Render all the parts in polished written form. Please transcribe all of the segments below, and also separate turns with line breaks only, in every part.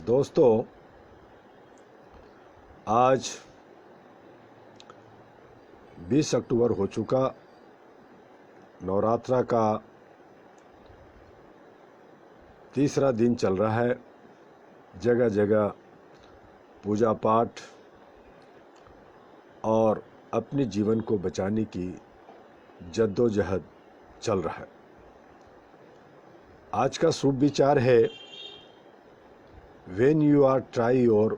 दोस्तों, आज 20 अक्टूबर हो चुका। नवरात्रा का तीसरा दिन चल रहा है। जगह जगह पूजा पाठ और अपने जीवन को बचाने की जद्दोजहद चल रहा है। आज का शुभ विचार है, when you are try your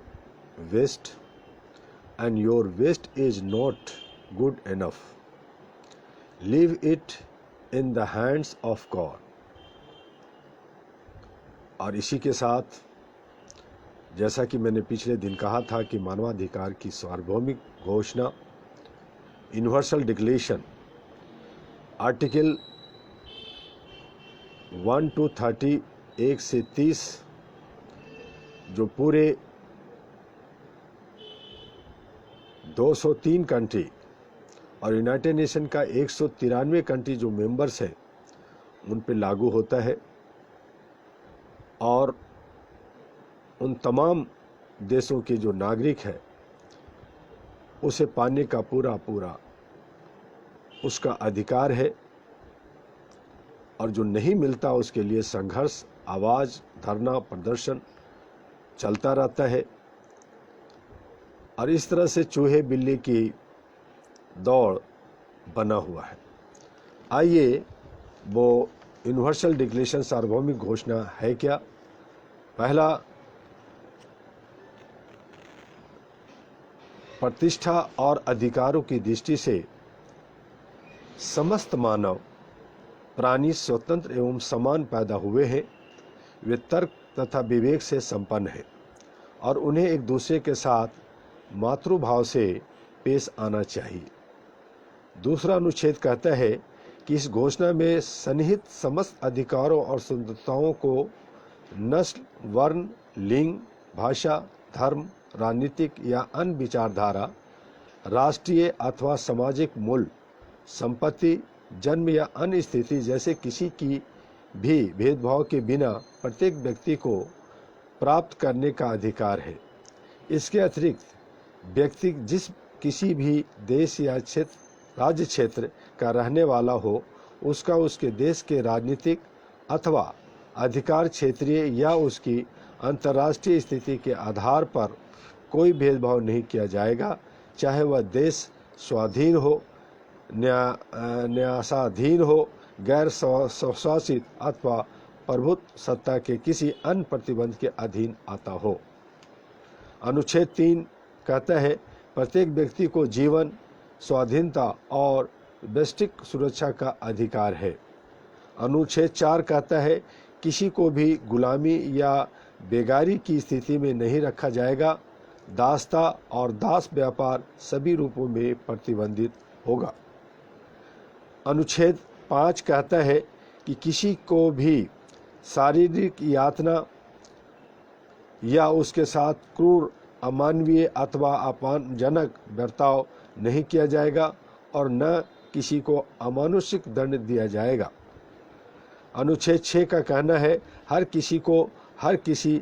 best and your best is not good enough, leave it in the hands of God। और इसी के साथ, जैसा कि मैंने पिछले दिन कहा था कि मानवाधिकार की सार्वभौमिक घोषणा, यूनिवर्सल डिक्लेरेशन, आर्टिकल 1 to 30, 1 से 30, जो पूरे 203 कंट्री और यूनाइटेड नेशन का 193 कंट्री जो मेंबर्स हैं उन पे लागू होता है और उन तमाम देशों के जो नागरिक हैं उसे पाने का पूरा उसका अधिकार है। और जो नहीं मिलता उसके लिए संघर्ष, आवाज़, धरना, प्रदर्शन चलता रहता है। और इस तरह से चूहे बिल्ली की दौड़ बना हुआ है। आइए वो यूनिवर्सल डिक्लेरेशन, सार्वभौमिक घोषणा है क्या। पहला, प्रतिष्ठा और अधिकारों की दृष्टि से समस्त मानव प्राणी स्वतंत्र एवं समान पैदा हुए हैं। वे तर्क तथा विवेक से संपन्न है और उन्हें एक दूसरे के साथ मातृभाव से पेश आना चाहिए। दूसरा अनुच्छेद कहता है कि इस घोषणा में सन्निहित समस्त अधिकारों और स्वतंत्रताओं को नस्ल, वर्ण, लिंग, भाषा, धर्म, राजनीतिक या अन्य विचारधारा, राष्ट्रीय अथवा सामाजिक मूल्य, संपत्ति, जन्म या अन्य स्थिति जैसे किसी की भी भेदभाव के बिना प्रत्येक व्यक्ति को प्राप्त करने का अधिकार है। इसके अतिरिक्त व्यक्ति जिस किसी भी देश या राज्य क्षेत्र का रहने वाला हो, उसका उसके देश के राजनीतिक अथवा अधिकार क्षेत्रीय या उसकी अंतर्राष्ट्रीय स्थिति के आधार पर कोई भेदभाव नहीं किया जाएगा, चाहे वह देश स्वाधीन हो, न्यासाधीन हो, गैर स्वशासित अथवा प्रभुत्व सत्ता के किसी अन्य प्रतिबंध के अधीन आता हो। अनुच्छेद 3 कहता है, प्रत्येक व्यक्ति को जीवन, स्वाधीनता और वैश्विक सुरक्षा का अधिकार है। अनुच्छेद 4 कहता है, किसी को भी गुलामी या बेगारी की स्थिति में नहीं रखा जाएगा। दासता और दास व्यापार सभी रूपों में प्रतिबंधित होगा। अनुच्छेद 5 कहता है कि किसी को भी शारीरिक यातना या उसके साथ क्रूर, अमानवीय अथवा अपमानजनक बर्ताव नहीं किया जाएगा और न किसी को अमानुषिक दंड दिया जाएगा। अनुच्छेद 6 का कहना है, हर किसी को हर किसी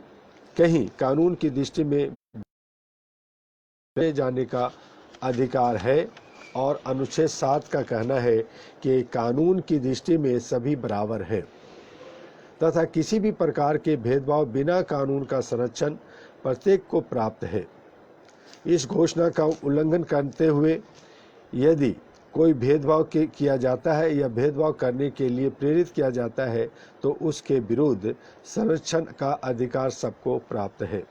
कहीं कानून की दृष्टि में ले जाने का अधिकार है। और अनुच्छेद 7 का कहना है कि कानून की दृष्टि में सभी बराबर हैं तथा किसी भी प्रकार के भेदभाव बिना कानून का संरक्षण प्रत्येक को प्राप्त है। इस घोषणा का उल्लंघन करते हुए यदि कोई भेदभाव किया जाता है या भेदभाव करने के लिए प्रेरित किया जाता है तो उसके विरुद्ध संरक्षण का अधिकार सबको प्राप्त है।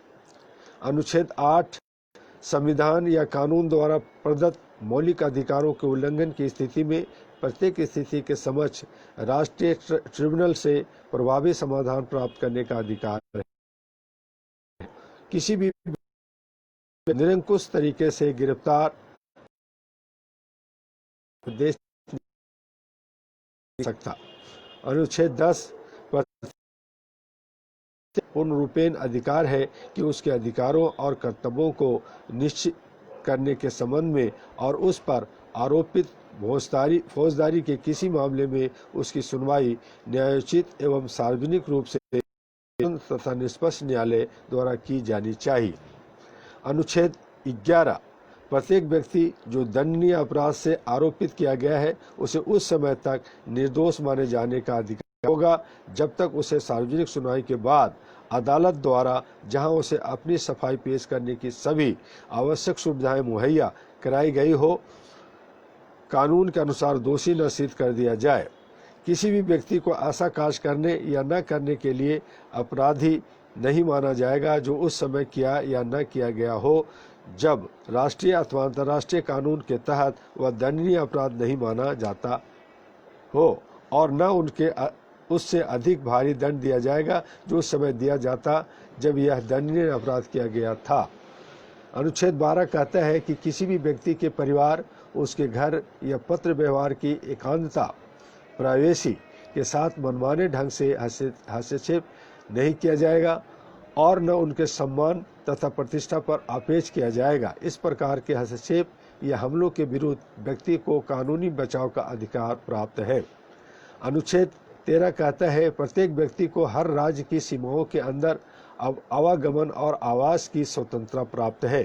अनुच्छेद 8, संविधान या कानून द्वारा प्रदत्त मौलिक अधिकारों के उल्लंघन की स्थिति में प्रत्येक स्थिति के समक्ष राष्ट्रीय ट्रिब्यूनल से प्रभावी समाधान प्राप्त करने का अधिकार है। किसी भी निरंकुश तरीके से गिरफ्तार देश नहीं सकता। अनुच्छेद 10 पूर्ण रूपेण अधिकार है कि उसके अधिकारों और कर्तव्यों को निश्चित करने के संबंध में और उस पर आरोपित फौजदारी के किसी मामले में उसकी सुनवाई न्यायोचित एवं सार्वजनिक रूप से तथा निष्पक्ष न्यायालय द्वारा की जानी चाहिए। अनुच्छेद 11, प्रत्येक व्यक्ति जो दंडनीय अपराध से आरोपित किया गया है उसे उस समय तक निर्दोष माने जाने का अधिकार होगा जब तक उसे सार्वजनिक सुनवाई के बाद अदालत द्वारा, जहां उसे अपनी सफाई पेश करने की सभी आवश्यक सुविधाएं मुहैया कराई गई हो, कानून के अनुसार दोषी न सिद्ध कर दिया जाए। किसी भी व्यक्ति को ऐसा कार्य करने या न करने के लिए अपराधी नहीं माना जाएगा जो उस समय किया या न किया गया हो जब राष्ट्रीय अथवा अंतर्राष्ट्रीय कानून के तहत वह दंडनीय अपराध नहीं माना जाता हो, और न उससे अधिक भारी दंड दिया जाएगा जो उस समय दिया जाता जब यह दंडनीय अपराध किया गया था। अनुच्छेद 12 कहता है कि किसी भी व्यक्ति के परिवार, उसके घर या पत्र व्यवहार की एकांतता, प्राइवेसी के साथ मनमाने ढंग से हस्तक्षेप नहीं किया जाएगा और न उनके सम्मान तथा प्रतिष्ठा पर आपेच किया जाएगा। इस प्रकार के हस्तक्षेप या हमलों के विरुद्ध व्यक्ति को कानूनी बचाव का अधिकार प्राप्त है। अनुच्छेद 13 कहता है प्रत्येक व्यक्ति को हर राज्य की सीमाओं के अंदर आवागमन और आवास की स्वतंत्रता प्राप्त है।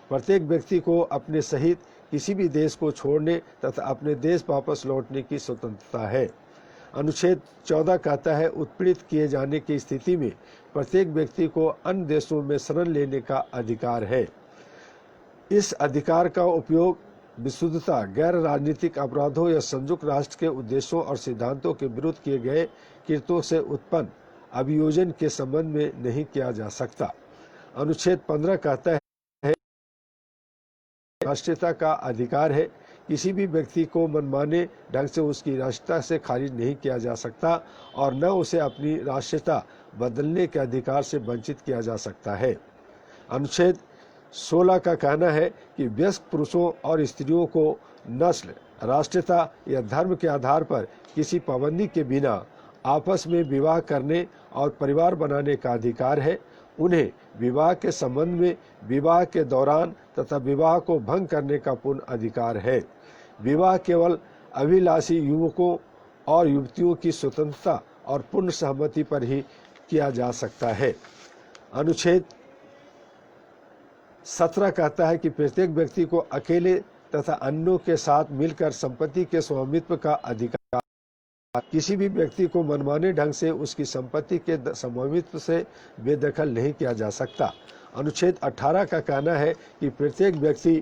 प्रत्येक व्यक्ति को अपने सहित किसी भी देश को छोड़ने तथा अपने देश वापस लौटने की स्वतंत्रता है। अनुच्छेद 14 कहता है उत्पीड़ित किए जाने की स्थिति में प्रत्येक व्यक्ति को अन्य देशों में शरण लेने का अधिकार है। इस अधिकार का उपयोग विशुद्धता, गैर राजनीतिक अपराधों या संयुक्त राष्ट्र के उद्देश्यों और सिद्धांतों के विरुद्ध किए गए कृत्यों से उत्पन्न अभियोजन के संबंध में नहीं किया जा सकता। अनुच्छेद 15 कहता है राष्ट्रीयता का अधिकार है। किसी भी व्यक्ति को मनमाने ढंग से उसकी राष्ट्रीयता से खारिज नहीं किया जा सकता और न उसे अपनी राष्ट्रीयता बदलने के अधिकार से वंचित किया जा सकता है। अनुच्छेद 16 का कहना है कि वयस्क पुरुषों और स्त्रियों को नस्ल, राष्ट्रीयता या धर्म के आधार पर किसी पाबंदी के बिना आपस में विवाह करने और परिवार बनाने का अधिकार है। उन्हें विवाह के संबंध में, विवाह के दौरान तथा विवाह को भंग करने का पूर्ण अधिकार है। विवाह केवल अभिलाषी युवकों और युवतियों की स्वतंत्रता और पूर्ण सहमति पर ही किया जा सकता है। अनुच्छेद 17 कहता है कि प्रत्येक व्यक्ति को अकेले तथा अन्यों के साथ मिलकर संपत्ति के स्वामित्व का अधिकार। किसी भी व्यक्ति को मनमाने ढंग से उसकी संपत्ति के स्वामित्व से बेदखल नहीं किया जा सकता। अनुच्छेद 18 का कहना है कि प्रत्येक व्यक्ति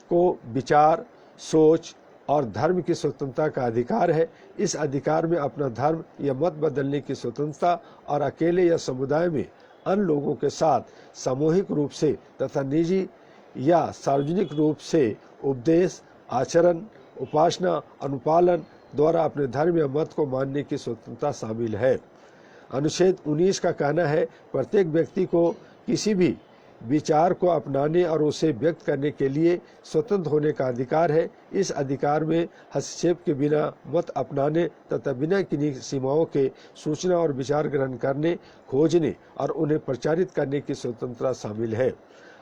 को विचार, सोच और धर्म की स्वतंत्रता का अधिकार है। इस अधिकार में अपना धर्म या मत बदलने की स्वतंत्रता और अकेले या समुदाय में अन्य लोगों के साथ सामूहिक रूप से तथा निजी या सार्वजनिक रूप से उपदेश, आचरण, उपासना, अनुपालन द्वारा अपने धर्म या मत को मानने की स्वतंत्रता शामिल है। अनुच्छेद 19 का कहना है प्रत्येक व्यक्ति को किसी भी विचार को अपनाने और उसे व्यक्त करने के लिए स्वतंत्र होने का अधिकार है। इस अधिकार में हस्तक्षेप के बिना मत अपनाने तथा बिना किन्हीं सीमाओं के सूचना और विचार ग्रहण करने, खोजने और उन्हें प्रचारित करने की स्वतंत्रता शामिल है।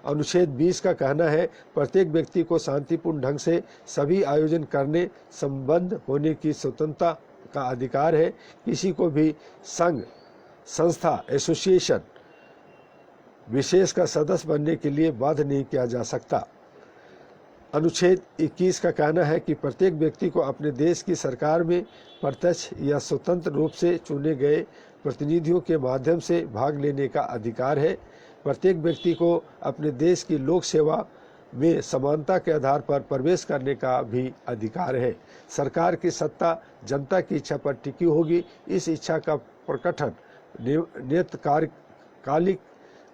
अनुच्छेद 20 का कहना है प्रत्येक व्यक्ति को शांतिपूर्ण ढंग से सभी आयोजन करने, संबद्ध होने की स्वतंत्रता का अधिकार है। किसी को भी संघ, संस्था, एसोसिएशन विशेष का सदस्य बनने के लिए बाध्य नहीं किया जा सकता। अनुच्छेद 21 का कहना है कि प्रत्येक व्यक्ति को अपने देश की सरकार में प्रत्यक्ष या स्वतंत्र रूप से चुने गए प्रतिनिधियों के माध्यम से भाग लेने का अधिकार है। प्रत्येक व्यक्ति को अपने देश की लोक सेवा में समानता के आधार पर प्रवेश करने का भी अधिकार है। सरकार की सत्ता जनता की इच्छा पर टिकी होगी। इस इच्छा का प्रकटन नियतकालिक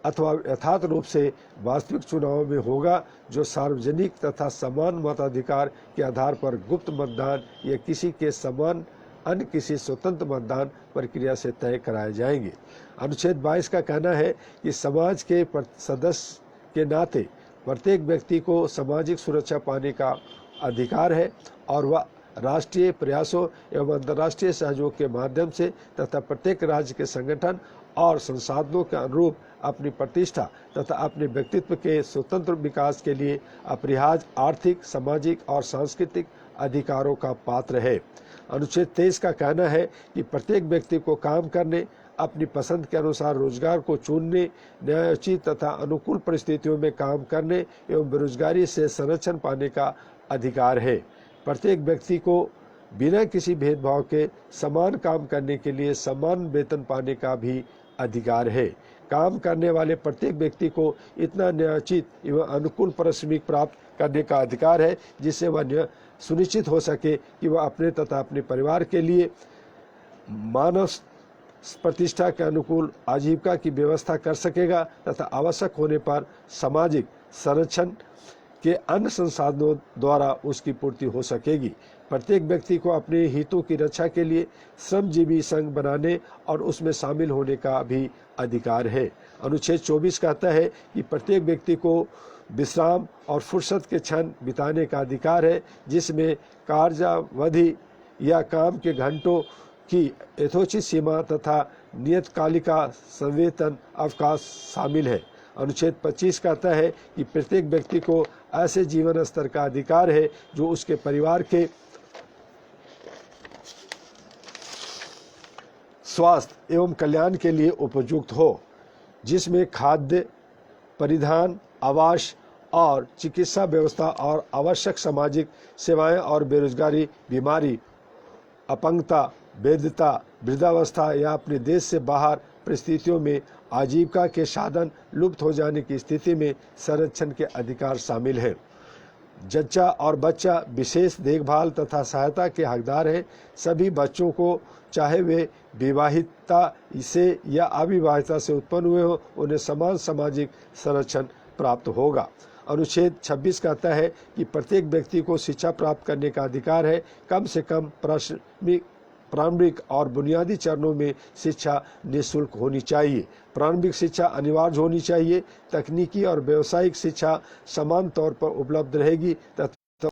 अथवा यथार्थ रूप से वास्तविक चुनाव में होगा जो सार्वजनिक तथा समान मताधिकार के आधार पर गुप्त मतदान या किसी के समान अन्य किसी स्वतंत्र मतदान प्रक्रिया से तय कराए जाएंगे। अनुच्छेद 22 का कहना है कि समाज के सदस्य के नाते प्रत्येक व्यक्ति को सामाजिक सुरक्षा पाने का अधिकार है और वह राष्ट्रीय प्रयासों एवं अंतर्राष्ट्रीय सहयोग के माध्यम से तथा प्रत्येक राज्य के संगठन और संसाधनों के अनुरूप अपनी प्रतिष्ठा तथा अपने व्यक्तित्व के स्वतंत्र विकास के लिए अपरिहार्य आर्थिक, सामाजिक और सांस्कृतिक अधिकारों का पात्र है। अनुच्छेद 23 का कहना है कि प्रत्येक व्यक्ति को काम करने, अपनी पसंद के अनुसार रोजगार को चुनने, न्यायोचित तथा अनुकूल परिस्थितियों में काम करने एवं बेरोजगारी से संरक्षण पाने का अधिकार है। प्रत्येक व्यक्ति को बिना किसी भेदभाव के समान काम करने के लिए समान वेतन पाने का भी अधिकार है। काम करने वाले प्रत्येक व्यक्ति को इतना न्यायोचित एवं अनुकूल पारिश्रमिक प्राप्त करने का अधिकार है जिससे वह सुनिश्चित हो सके कि वह अपने तथा अपने परिवार के लिए मानव प्रतिष्ठा के अनुकूल आजीविका की व्यवस्था कर सकेगा तथा आवश्यक होने पर सामाजिक संरक्षण के अन्य संसाधनों द्वारा उसकी पूर्ति हो सकेगी। प्रत्येक व्यक्ति को अपने हितों की रक्षा के लिए श्रमजीवी संघ बनाने और उसमें शामिल होने का भी अधिकार है। अनुच्छेद 24 कहता है कि प्रत्येक व्यक्ति को विश्राम और फुर्सत के क्षण बिताने का अधिकार है, जिसमें कार्यावधि या काम के घंटों की यथोचित सीमा तथा नियतकालिका संवेतन अवकाश शामिल है। अनुच्छेद 25 कहता है कि प्रत्येक व्यक्ति को ऐसे जीवन स्तर का अधिकार है जो उसके परिवार के स्वास्थ्य एवं कल्याण के लिए उपयुक्त हो, जिसमें खाद्य, परिधान, आवास और चिकित्सा व्यवस्था और आवश्यक सामाजिक सेवाएं और बेरोजगारी, बीमारी, अपंगता, वैधता, वृद्धावस्था या अपने देश से बाहर परिस्थितियों में आजीविका के साधन लुप्त हो जाने की स्थिति में संरक्षण के अधिकार शामिल हैं। जच्चा और बच्चा विशेष देखभाल तथा सहायता के हकदार हैं। सभी बच्चों को, चाहे वे विवाहिता से या अविवाहिता से उत्पन्न हुए हो, उन्हें समान सामाजिक संरक्षण प्राप्त होगा। अनुच्छेद 26 कहता है कि प्रत्येक व्यक्ति को शिक्षा प्राप्त करने का अधिकार है। कम से कम प्रारंभिक और बुनियादी चरणों में शिक्षा निःशुल्क होनी चाहिए। प्रारंभिक शिक्षा अनिवार्य होनी चाहिए। तकनीकी और व्यावसायिक शिक्षा समान तौर पर उपलब्ध रहेगी तथा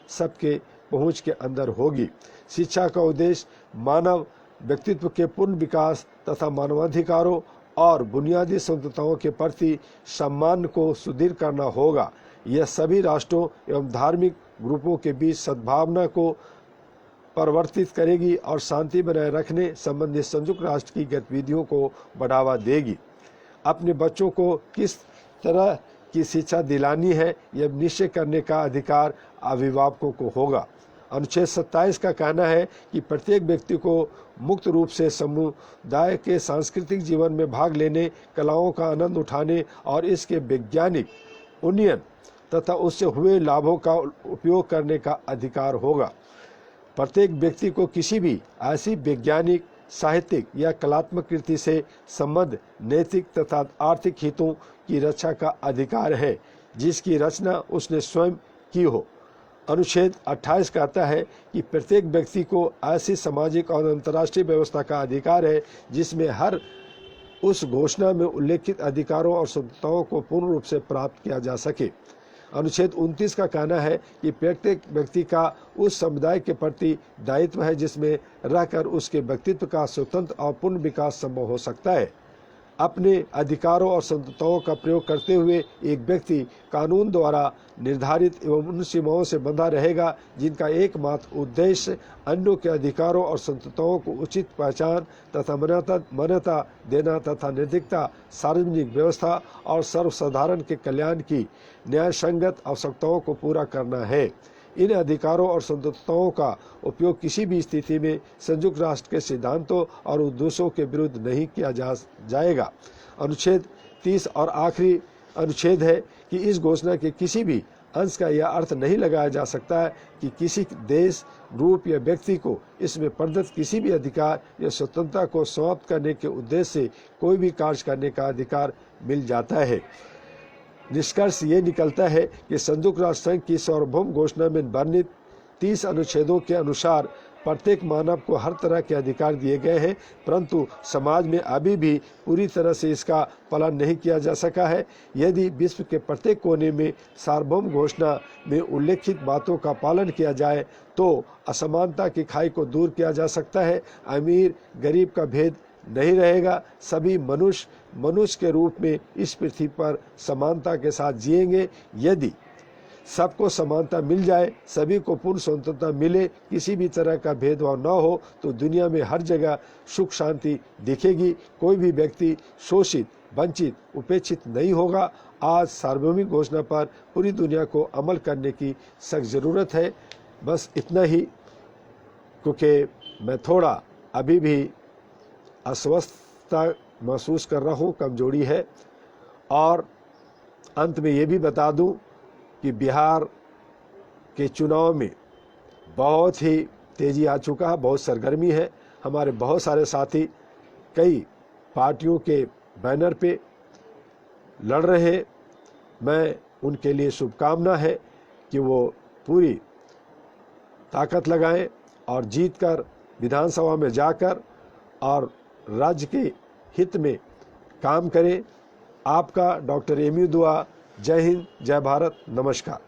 सबके पहुंच के अंदर होगी। शिक्षा का उद्देश्य मानव व्यक्तित्व के पूर्ण विकास तथा मानवाधिकारों और बुनियादी स्वतंत्रताओं के प्रति सम्मान को सुदृढ़ करना होगा। यह सभी राष्ट्रों एवं धार्मिक ग्रुपों के बीच सद्भावना को परिवर्तित करेगी और शांति बनाए रखने संबंधी संयुक्त राष्ट्र की गतिविधियों को बढ़ावा देगी। अपने बच्चों को किस तरह की शिक्षा दिलानी है, यह निश्चय करने का अधिकार अभिभावकों को होगा। अनुच्छेद 27 का कहना है कि प्रत्येक व्यक्ति को मुक्त रूप से समुदाय के सांस्कृतिक जीवन में भाग लेने, कलाओं का आनंद उठाने और इसके वैज्ञानिक उन्नयन तथा उससे हुए लाभों का उपयोग करने का अधिकार होगा। प्रत्येक व्यक्ति को किसी भी ऐसी वैज्ञानिक, साहित्यिक या कलात्मक कृति से संबद्ध नैतिक तथा आर्थिक हितों की रक्षा का अधिकार है जिसकी रचना उसने स्वयं की हो। अनुच्छेद 28 कहता है कि प्रत्येक व्यक्ति को ऐसी सामाजिक और अंतर्राष्ट्रीय व्यवस्था का अधिकार है जिसमें हर उस घोषणा में उल्लेखित अधिकारों और स्वतंत्रताओं को पूर्ण रूप से प्राप्त किया जा सके। अनुच्छेद 29 का कहना है कि प्रत्येक व्यक्ति का उस समुदाय के प्रति दायित्व है जिसमें रहकर उसके व्यक्तित्व का स्वतंत्र और पूर्ण विकास संभव हो सकता है। अपने अधिकारों और स्वतंत्रताओं का प्रयोग करते हुए एक व्यक्ति कानून द्वारा निर्धारित एवं उन सीमाओं से बंधा रहेगा जिनका एकमात्र उद्देश्य अन्यों के अधिकारों और स्वतंत्रताओं को उचित पहचान तथा मान्यता देना तथा नैतिकता, सार्वजनिक व्यवस्था और सर्वसाधारण के कल्याण की न्यायसंगत आवश्यकताओं को पूरा करना है। इन अधिकारों और स्वतंत्रताओं का उपयोग किसी भी स्थिति में संयुक्त राष्ट्र के सिद्धांतों और उद्देश्यों के विरुद्ध नहीं किया जाएगा। अनुच्छेद 30 और आखिरी अनुच्छेद है कि इस घोषणा के किसी भी अंश का यह अर्थ नहीं लगाया जा सकता है कि किसी देश, ग्रुप या व्यक्ति को इसमें प्रदत्त किसी भी अधिकार या स्वतंत्रता को समाप्त करने के उद्देश्य से कोई भी कार्य करने का अधिकार मिल जाता है। निष्कर्ष ये निकलता है कि संयुक्त राष्ट्र संघ की सार्वभौम घोषणा में वर्णित 30 अनुच्छेदों के अनुसार प्रत्येक मानव को हर तरह के अधिकार दिए गए हैं, परंतु समाज में अभी भी पूरी तरह से इसका पालन नहीं किया जा सका है। यदि विश्व के प्रत्येक कोने में सार्वभौम घोषणा में उल्लेखित बातों का पालन किया जाए तो असमानता की खाई को दूर किया जा सकता है। अमीर गरीब का भेद नहीं रहेगा। सभी मनुष्य के रूप में इस पृथ्वी पर समानता के साथ जिएंगे। यदि सबको समानता मिल जाए, सभी को पूर्ण स्वतंत्रता मिले, किसी भी तरह का भेदभाव न हो, तो दुनिया में हर जगह सुख शांति दिखेगी। कोई भी व्यक्ति शोषित, वंचित, उपेक्षित नहीं होगा। आज सार्वभौमिक घोषणा पर पूरी दुनिया को अमल करने की सख्त ज़रूरत है। बस इतना ही, क्योंकि मैं थोड़ा अभी भी अस्वस्थता महसूस कर रहा हूँ, कमजोरी है। और अंत में ये भी बता दूं कि बिहार के चुनाव में बहुत ही तेज़ी आ चुका है, बहुत सरगर्मी है। हमारे बहुत सारे साथी कई पार्टियों के बैनर पे लड़ रहे हैं। मैं उनके लिए शुभकामना है कि वो पूरी ताकत लगाएं और जीतकर विधानसभा में जाकर और राज्य के हित में काम करें। आपका डॉक्टर एमयू दुआ। जय हिंद, जय भारत, नमस्कार।